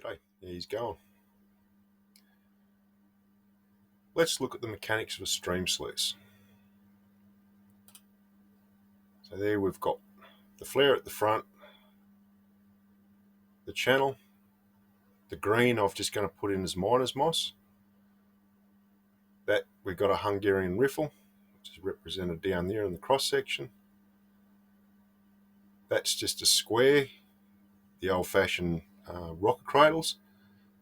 G'day, there he's going. Let's look at the mechanics of a stream sluice. So there we've got the flare at the front, the channel, the green I'm just going to put in as miner's moss. That we've got a Hungarian riffle, which is represented down there in the cross section. That's just a square, the old-fashioned rocker cradles.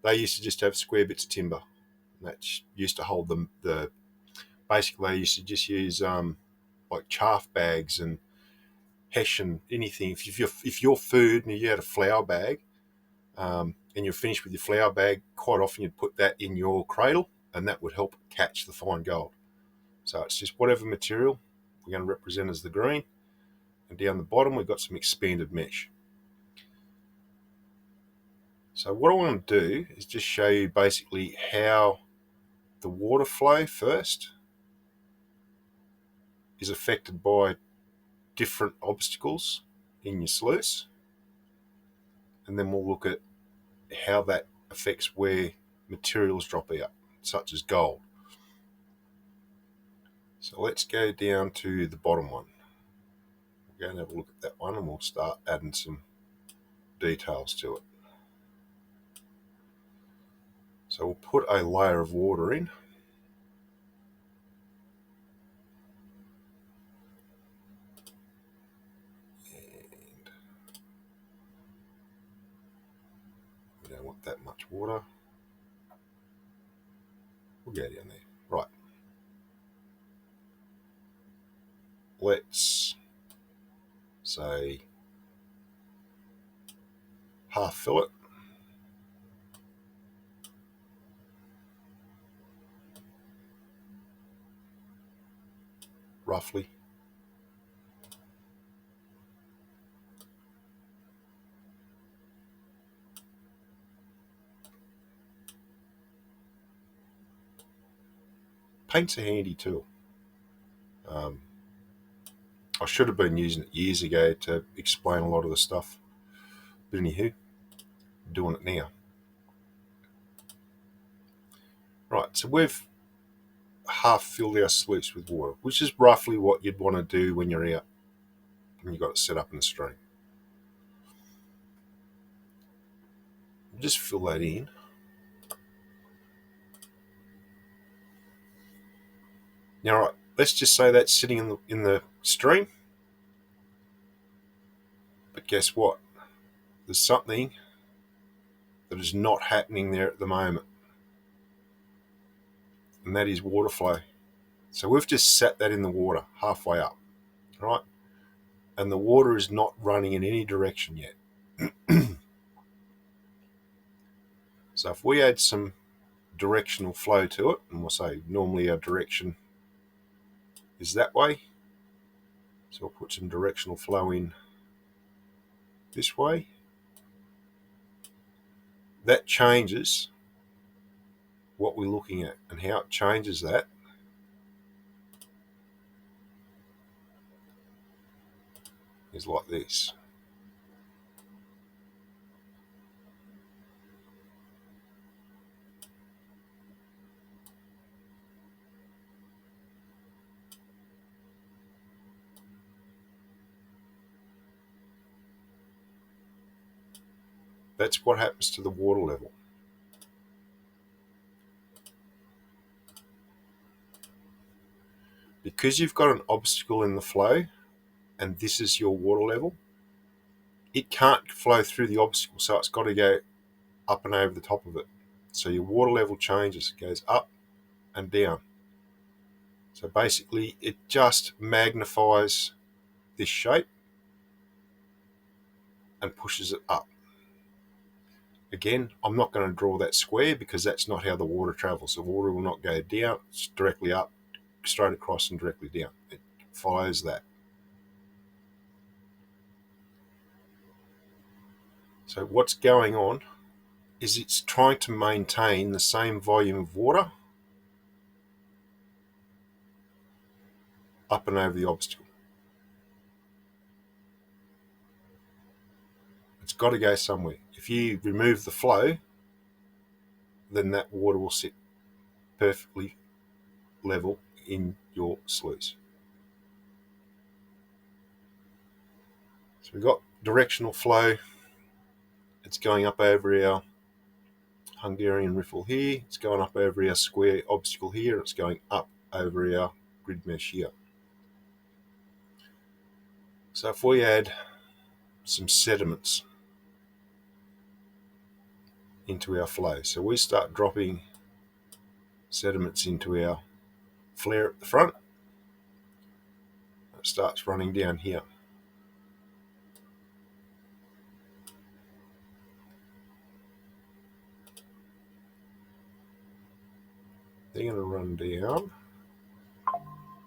They used to just have square bits of timber. That used to hold them. Basically, they used to just use like chaff bags and hash and anything. If your food and you had a flour bag and you're finished with your flour bag, quite often you'd put that in your cradle and that would help catch the fine gold. So it's just whatever material we're going to represent as the green, and down the bottom we've got some expanded mesh. So what I want to do is just show you basically how the water flow first is affected by different obstacles in your sluice, and then we'll look at how that affects where materials drop out, such as gold. So let's go down to the bottom one. We'll go and have a look at that one and we'll start adding some details to it. So we'll put a layer of water in. And we don't want that much water. We'll go down there. Right. Let's say half fill it. Roughly. Paint's a handy tool. I should have been using it years ago to explain a lot of the stuff. But anywho, I'm doing it now. Right, so we've half filled our sluice with water, which is roughly what you'd want to do when you're out and you've got it set up in the stream. Just fill that in. Now, right, let's just say that's sitting in the stream. But guess what? There's something that is not happening there at the moment, and that is water flow. So we've just sat that in the water halfway up, right? And the water is not running in any direction yet. So if we add some directional flow to it, and we'll say normally our direction is that way, so we'll put some directional flow in this way. That changes what we're looking at, and how it changes that is like this. That's what happens to the water level. Because you've got an obstacle in the flow, and this is your water level, it can't flow through the obstacle, so it's got to go up and over the top of it. So your water level changes, it goes up and down. So basically it just magnifies this shape and pushes it up. Again, I'm not going to draw that square because that's not how the water travels. The water will not go down, it's directly up, straight across and directly down. It follows that. So what's going on is it's trying to maintain the same volume of water up and over the obstacle. It's got to go somewhere. If you remove the flow, then that water will sit perfectly level in your sluice. So we've got directional flow. It's going up over our Hungarian riffle here, it's going up over our square obstacle here, and it's going up over our grid mesh here. So if we add some sediments into our flow, so we start dropping sediments into our flare at the front, it starts running down here. They're going to run down,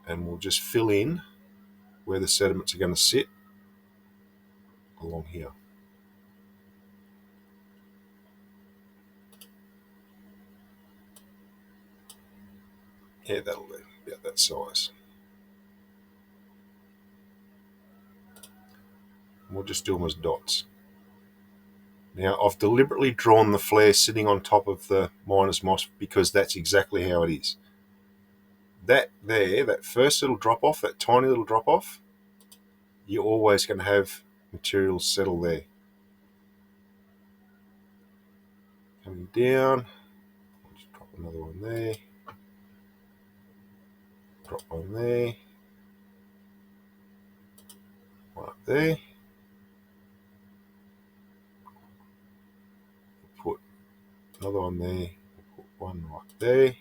and we'll just fill in where the sediments are going to sit along here. Yeah, that'll do, about that size. And we'll just do them as dots. Now, I've deliberately drawn the flare sitting on top of the miner's moss because that's exactly how it is. That there, that first little drop off, that tiny little drop off, you're always going to have material settle there. Coming down, I'll just drop another one there, drop one there, one up there, put another one there, put one right there.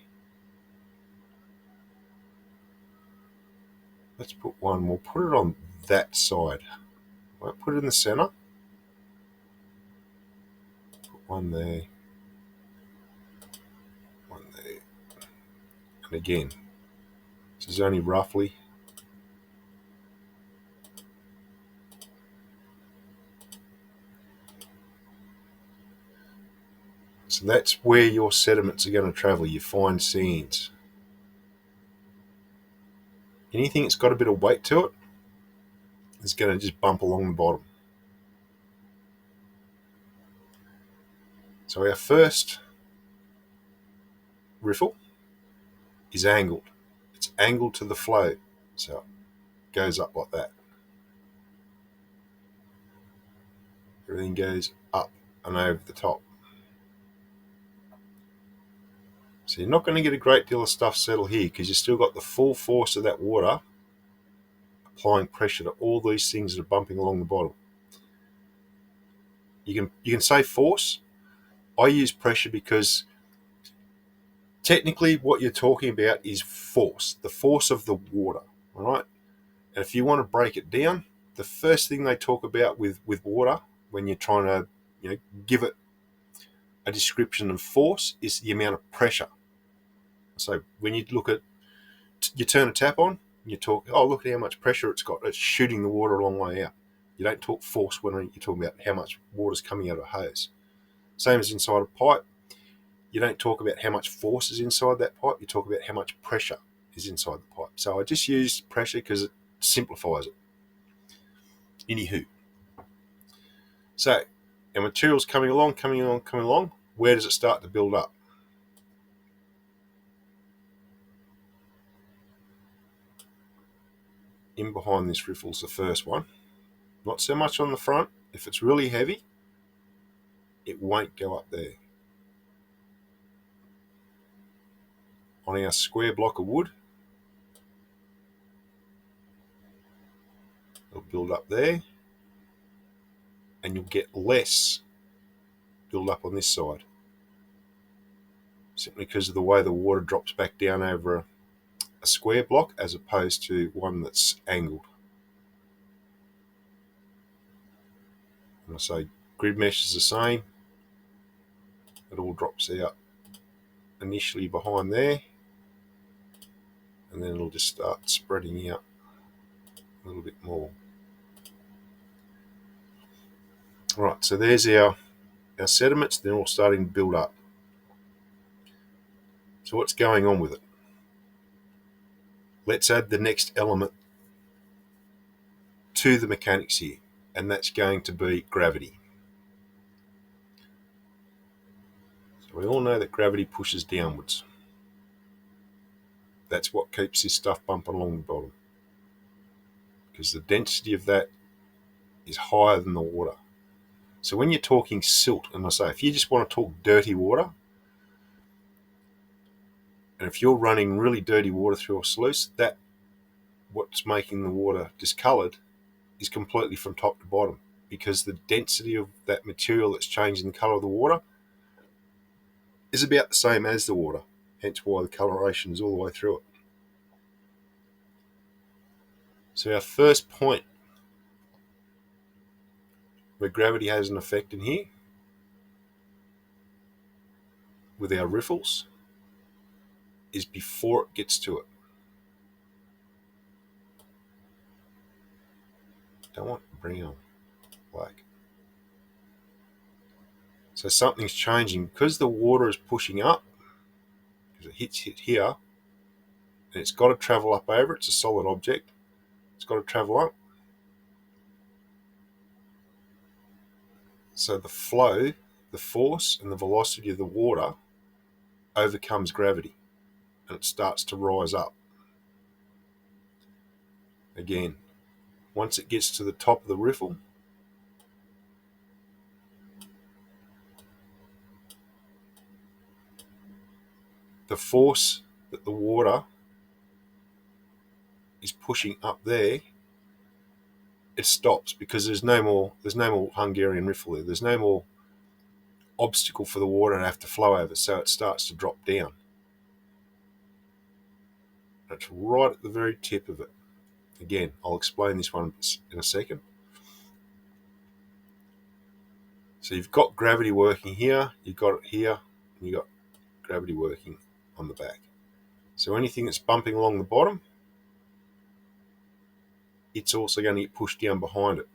Let's put one, we'll put it on that side. Won't put it in the center. Put one there, one there. And again, this is only roughly. So that's where your sediments are going to travel, your fine sands. Anything that's got a bit of weight to it is going to just bump along the bottom. So our first riffle is angled. It's angled to the flow, so it goes up like that. Everything goes up and over the top. So you're not going to get a great deal of stuff settle here because you've still got the full force of that water applying pressure to all these things that are bumping along the bottom. You can say force. I use pressure because technically what you're talking about is force, the force of the water, all right? And if you want to break it down, the first thing they talk about with water when you're trying to give it a description of force is the amount of pressure. So when you you turn a tap on, you talk, oh, look at how much pressure it's got. It's shooting the water a long way out. You don't talk force when you're talking about how much water's coming out of a hose. Same as inside a pipe. You don't talk about how much force is inside that pipe. You talk about how much pressure is inside the pipe. So I just use pressure because it simplifies it. Anywho. So our material's coming along. Where does it start to build up? In behind this riffle's the first one. Not so much on the front. If it's really heavy, it won't go up there. On our square block of wood, it'll build up there, and you'll get less build up on this side. Simply because of the way the water drops back down over a square block as opposed to one that's angled. And I say grid mesh is the same. It all drops out initially behind there, and then it'll just start spreading out a little bit more. Right, so there's our sediments. They're all starting to build up. So what's going on with it? Let's add the next element to the mechanics here, and that's going to be gravity. We all know that gravity pushes downwards. That's what keeps this stuff bumping along the bottom, because the density of that is higher than the water. So when you're talking silt, and I say, if you just want to talk dirty water, and if you're running really dirty water through a sluice, that what's making the water discoloured is completely from top to bottom, because the density of that material that's changing the colour of the water is about the same as the water, hence why the coloration is all the way through it. So our first point where gravity has an effect in here with our riffles is before it gets to it. Don't want brown, black. So something's changing because the water is pushing up, because it hit here, and it's got to travel up over. It's a solid object. It's got to travel up. So the flow, the force, and the velocity of the water overcomes gravity, and it starts to rise up. Again, once it gets to the top of the riffle, the force that the water is pushing up there, it stops, because there's no more Hungarian riffle there. There's no more obstacle for the water to have to flow over, so it starts to drop down. It's right at the very tip of it. Again, I'll explain this one in a second. So you've got gravity working here, you've got it here, and you've got gravity working on the back. So anything that's bumping along the bottom, it's also going to get pushed down behind it.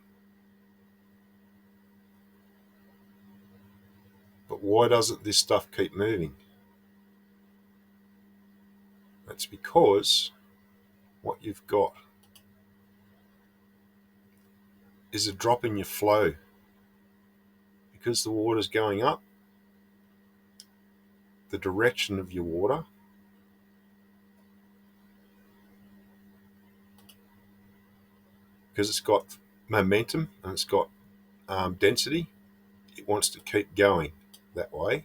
But why doesn't this stuff keep moving? That's because what you've got is a drop in your flow. Because the water's going up, the direction of your water because it's got momentum and it's got density, it wants to keep going that way.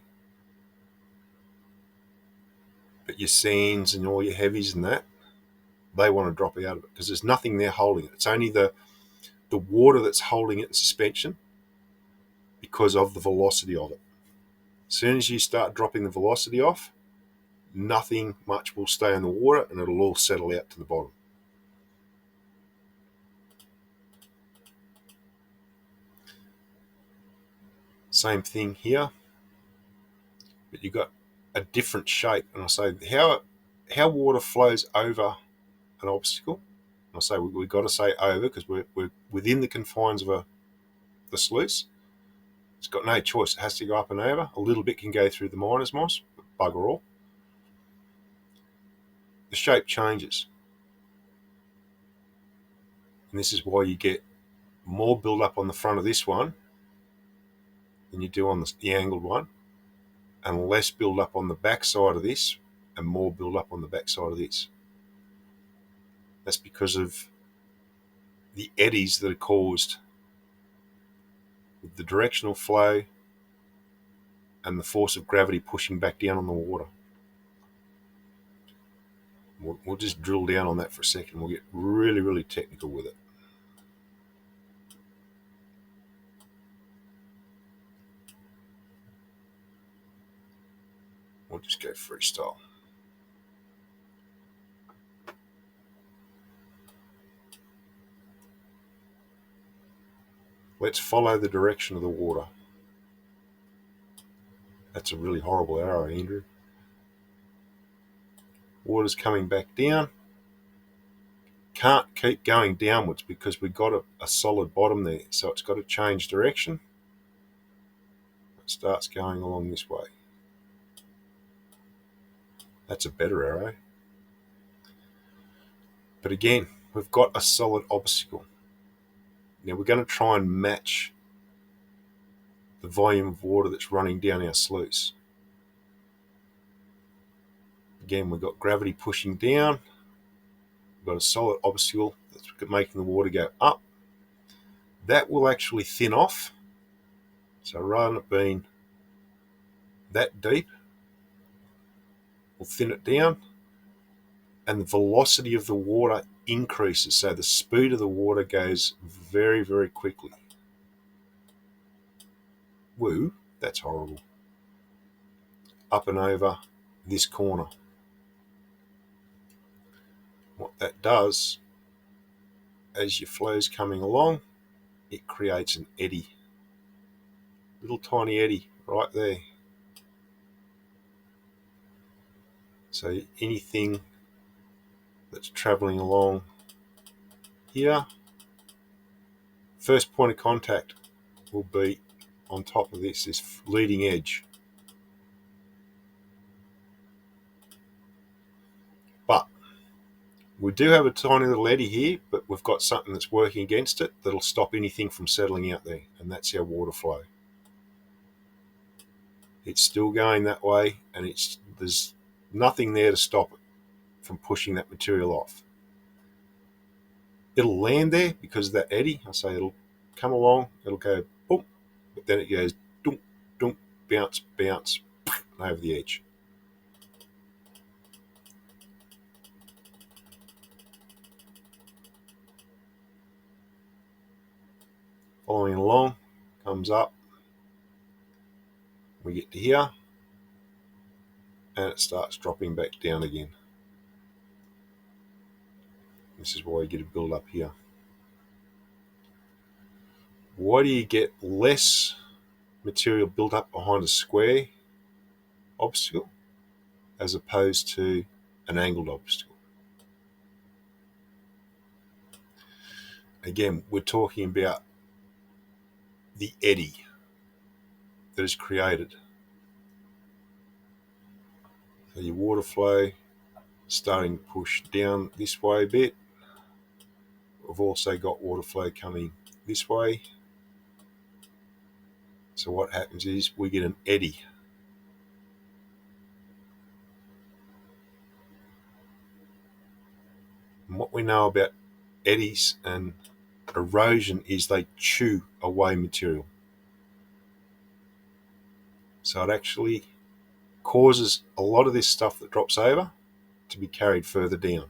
But your sands and all your heavies and that, they want to drop out of it because there's nothing there holding it. It's only the water that's holding it in suspension because of the velocity of it. As soon as you start dropping the velocity off, nothing much will stay in the water and it'll all settle out to the bottom. Same thing here, but you've got a different shape. And I say how water flows over an obstacle. And I say we've got to say over because we're within the confines of the sluice. It's got no choice. It has to go up and over. A little bit can go through the miner's moss, but bugger all. The shape changes. And this is why you get more build up on the front of this one than you do on the angled one, and less build up on the back side of this and more build up on the back side of this. That's because of the eddies that are caused with the directional flow and the force of gravity pushing back down on the water. We'll just drill down on that for a second. We'll get really, really technical with it. We'll just go freestyle. Let's follow the direction of the water. That's a really horrible arrow, Andrew. Water's coming back down. Can't keep going downwards because we've got a solid bottom there. So it's got to change direction. It starts going along this way. That's a better arrow. But again, we've got a solid obstacle. Now we're going to try and match the volume of water that's running down our sluice. Again, we've got gravity pushing down. We've got a solid obstacle that's making the water go up. That will actually thin off. So rather than it being that deep, we'll thin it down, and the velocity of the water increases. So the speed of the water goes very, very quickly. Woo, that's horrible. Up and over this corner. What that does, as your flow's coming along, it creates an eddy. Little tiny eddy right there. So anything that's traveling along here, first point of contact will be on top of this leading edge. But we do have a tiny little eddy here, but we've got something that's working against it that'll stop anything from settling out there, and that's our water flow. It's still going that way, and there's nothing there to stop it from pushing that material off. It'll land there because of that eddy. I say it'll come along, it'll go boom, but then it goes dunk, dunk, bounce, bounce, over the edge. Following along, comes up, we get to here, and it starts dropping back down again. This is why you get a build up here. Why do you get less material built up behind a square obstacle as opposed to an angled obstacle? Again, we're talking about the eddy that is created. So your water flow starting to push down this way a bit. We've also got water flow coming this way. So what happens is we get an eddy. And what we know about eddies and erosion is they chew away material. So it actually causes a lot of this stuff that drops over to be carried further down.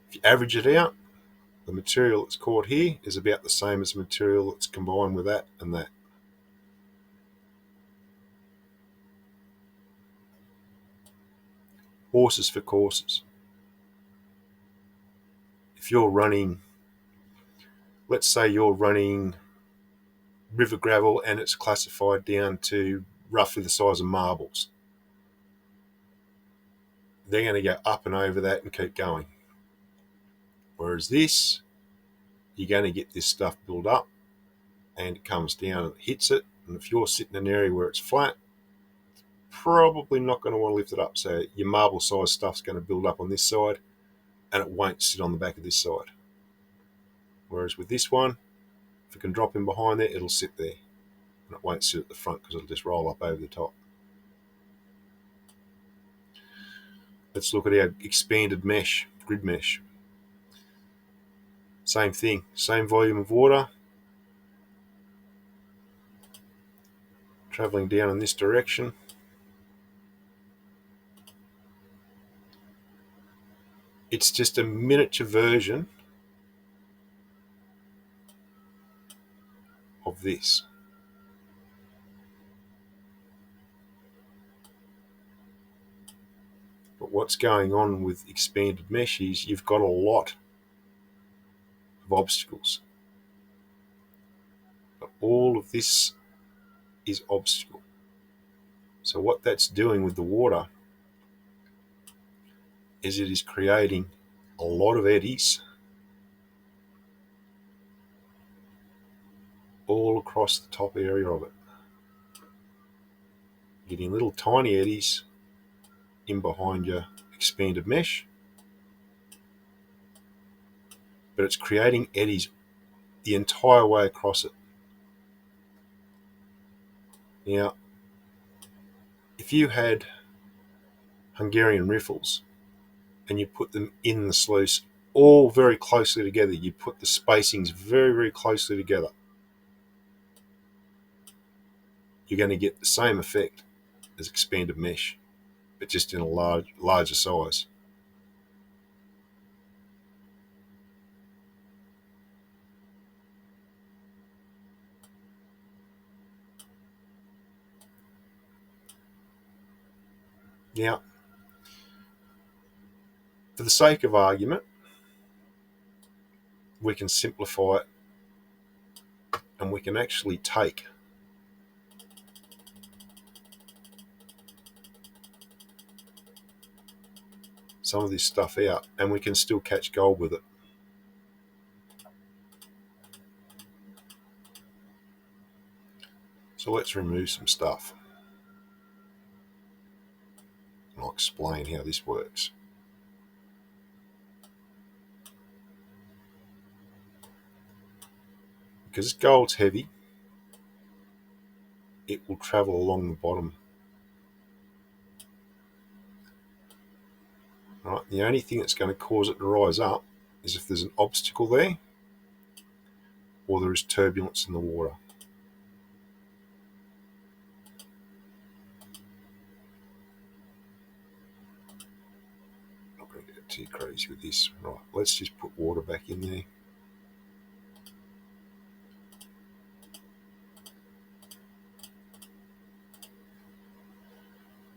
If you average it out, the material that's caught here is about the same as the material that's combined with that and that. Horses for courses. If you're running, let's say you're running river gravel and it's classified down to roughly the size of marbles, they're going to go up and over that and keep going. Whereas this, you're going to get this stuff built up and it comes down and hits it. And if you're sitting in an area where it's flat, probably not going to want to lift it up. So your marble size stuff's going to build up on this side and it won't sit on the back of this side. Whereas with this one, if it can drop in behind there, it'll sit there. And it won't sit at the front because it'll just roll up over the top. Let's look at our expanded mesh, grid mesh. Same thing, same volume of water, traveling down in this direction. It's just a miniature version of this. But what's going on with expanded mesh is you've got a lot of obstacles. But all of this is obstacle. So what that's doing with the water is it is creating a lot of eddies all across the top area of it. Getting little tiny eddies in behind your expanded mesh. but it's creating eddies the entire way across it. Now, if you had Hungarian riffles and you put them in the sluice all very closely together, you put the spacings very, very closely together, you're going to get the same effect as expanded mesh, but just in a larger size. Now, for the sake of argument, we can simplify it and we can actually take some of this stuff out and we can still catch gold with it. So let's remove some stuff. And I'll explain how this works. Because gold's heavy, it will travel along the bottom. Right, the only thing that's going to cause it to rise up is if there's an obstacle there or there is turbulence in the water. I'm not going to get too crazy with this. Right, let's just put water back in there.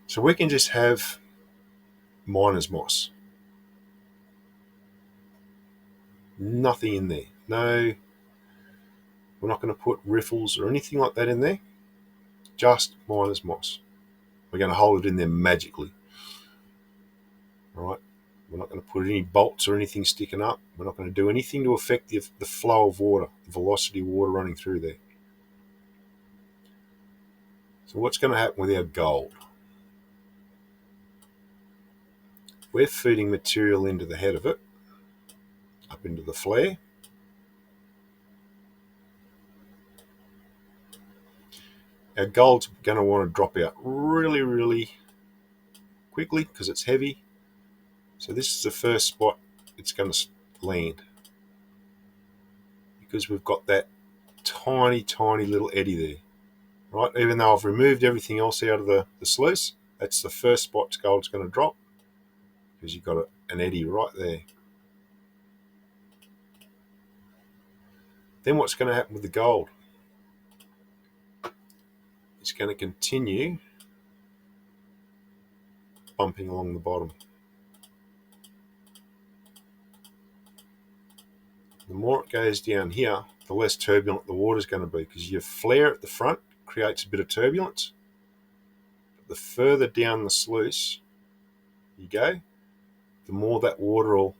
So we can just have miner's moss. Nothing in there. No, we're not going to put riffles or anything like that in there. Just miner's moss. We're going to hold it in there magically. All right. We're not going to put any bolts or anything sticking up. We're not going to do anything to affect the flow of water, the velocity of water running through there. So what's going to happen with our gold? We're feeding material into the head of it, up into the flare. Our gold's going to want to drop out really, really quickly because it's heavy. So this is the first spot it's going to land because we've got that tiny, tiny little eddy there. Right, even though I've removed everything else out of the sluice, that's the first spot gold's going to drop because you've got an eddy right there. Then what's going to happen with the gold? It's going to continue bumping along the bottom. The more it goes down here, the less turbulent the water is going to be because your flare at the front creates a bit of turbulence. But the further down the sluice you go, the more that water will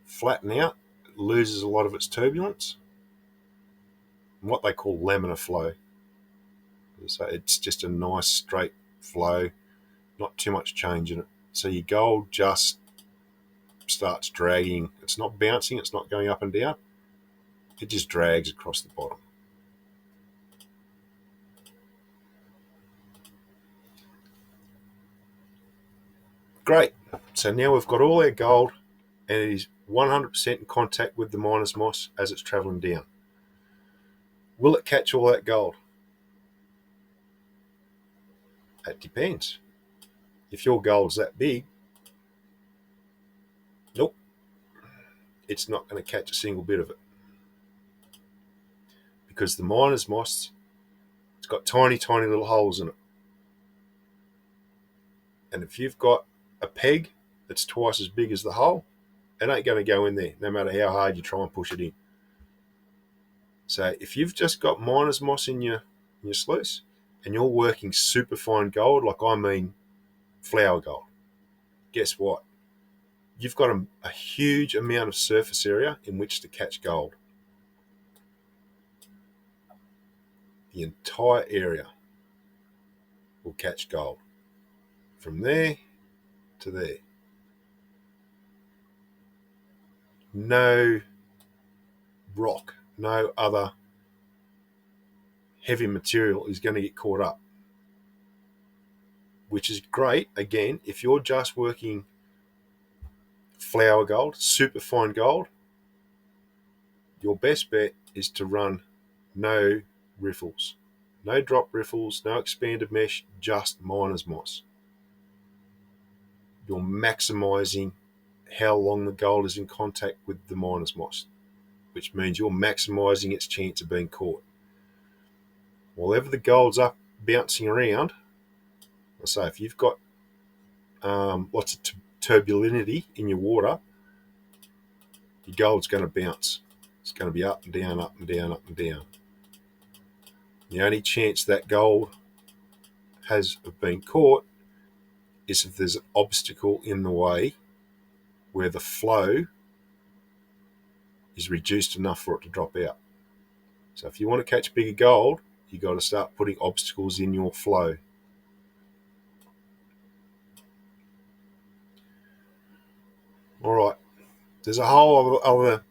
flatten out, it loses a lot of its turbulence, and what they call laminar flow. So it's just a nice straight flow, not too much change in it. So your gold just starts dragging. It's not bouncing, it's not going up and down. It just drags across the bottom. Great. So now we've got all our gold and it is 100% in contact with the miner's moss as it's traveling down. Will it catch all that gold? That depends. If your gold's that big, nope, it's not going to catch a single bit of it. Because the miner's moss, it's got tiny, tiny little holes in it. And if you've got a peg that's twice as big as the hole, it ain't going to go in there, no matter how hard you try and push it in. So if you've just got miner's moss in your sluice and you're working super fine gold, like I mean flour gold, guess what? You've got a huge amount of surface area in which to catch gold. The entire area will catch gold. From there to there. no rock, no other heavy material is going to get caught up, which is great, again, if you're just working flour gold, super fine gold. Your best bet is to run no riffles, no drop riffles, no expanded mesh, just miner's moss. You're maximizing how long the gold is in contact with the miner's moss, which means you're maximizing its chance of being caught. Whenever the gold's up bouncing around, I say if you've got lots of turbulentity in your water, your gold's going to bounce. It's going to be up and down, up and down, up and down. The only chance that gold has of being caught is if there's an obstacle in the way where the flow is reduced enough for it to drop out. So if you want to catch bigger gold, you've got to start putting obstacles in your flow. All right, there's a whole other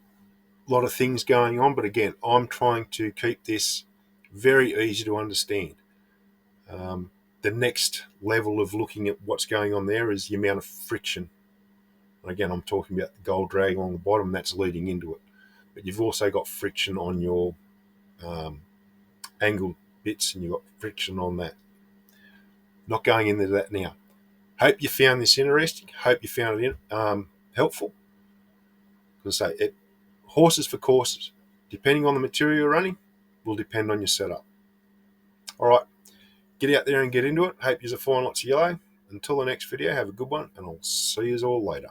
lot of things going on, but again, I'm trying to keep this very easy to understand. The next level of looking at what's going on there is the amount of friction. Again, I'm talking about the gold drag along the bottom, that's leading into it. But you've also got friction on your angled bits, and you've got friction on that. Not going into that now. Hope you found this interesting. Hope you found it helpful. As I say, horses for courses. Depending on the material you're running, will depend on your setup. All right, get out there and get into it. Hope you're finding lots of yellow. Until the next video, have a good one, and I'll see you all later.